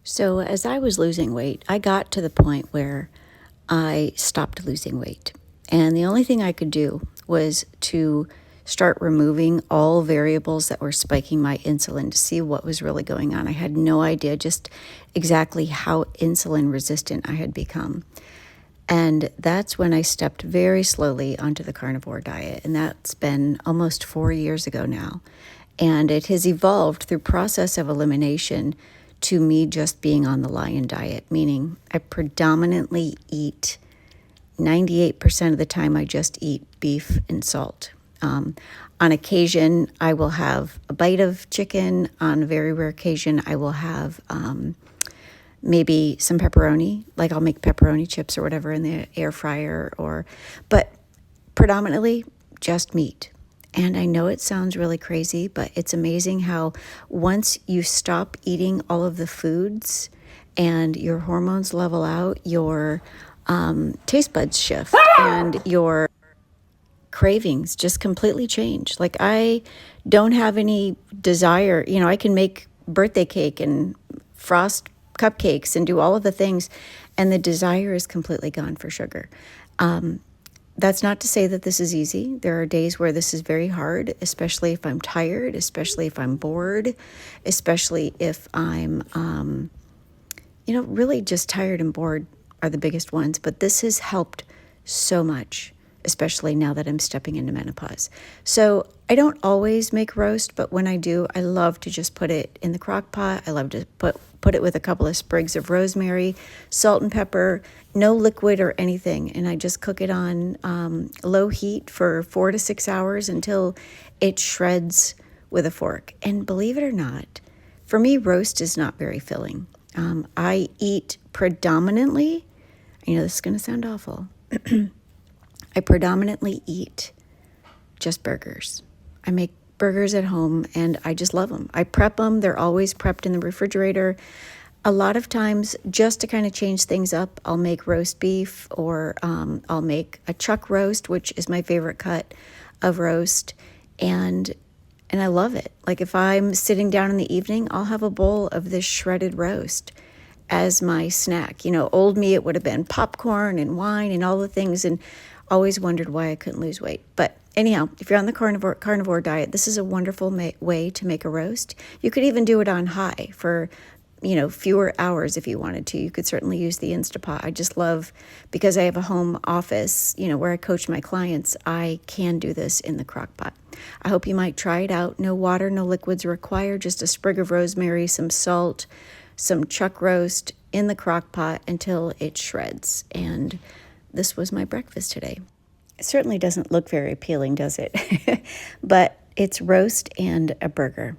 So as I was losing weight, I got to the point where I stopped losing weight. And the only thing I could do was to start removing all variables that were spiking my insulin to see what was really going on. I had no idea just exactly how insulin resistant I had become. And that's when I stepped very slowly onto the carnivore diet. And that's been almost 4 years ago now. And it has evolved through process of elimination to me just being on the lion diet, meaning I predominantly eat 98% of the time, I just eat beef and salt. On occasion, I will have a bite of chicken. On a very rare occasion, I will have maybe some pepperoni, like I'll make pepperoni chips or whatever in the air fryer, but predominantly just meat. And I know it sounds really crazy, but it's amazing how once you stop eating all of the foods and your hormones level out, your taste buds shift and your cravings just completely change. Like I don't have any desire, I can make birthday cake and frost cupcakes and do all of the things, and the desire is completely gone for sugar. That's not to say that this is easy. There are days where this is very hard, especially if I'm tired, especially if I'm bored, especially if I'm, really just tired and bored are the biggest ones. But this has helped so much, especially now that I'm stepping into menopause. So I don't always make roast, but when I do, I love to just put it in the crock pot. I love to put it with a couple of sprigs of rosemary, salt and pepper, no liquid or anything. And I just cook it on low heat for 4 to 6 hours until it shreds with a fork. And believe it or not, for me, roast is not very filling. I eat predominantly, this is going to sound awful. I predominantly eat just burgers. I make burgers at home and I just love them. I prep them. They're always prepped in the refrigerator. A lot of times, just to kind of change things up, I'll make roast beef or I'll make a chuck roast, which is my favorite cut of roast. And I love it. Like if I'm sitting down in the evening, I'll have a bowl of this shredded roast as my snack. Old me, it would have been popcorn and wine and all the things, and always wondered why I couldn't lose weight. But anyhow, if you're on the carnivore diet, this is a wonderful way to make a roast. You could even do it on high for, fewer hours if you wanted to. You could certainly use the Instapot. I just love, because I have a home office, where I coach my clients, I can do this in the crock pot. I hope you might try it out. No water, no liquids required, just a sprig of rosemary, some salt, some chuck roast in the crock pot until it shreds. And this was my breakfast today. It certainly doesn't look very appealing, does it? But it's roast and a burger.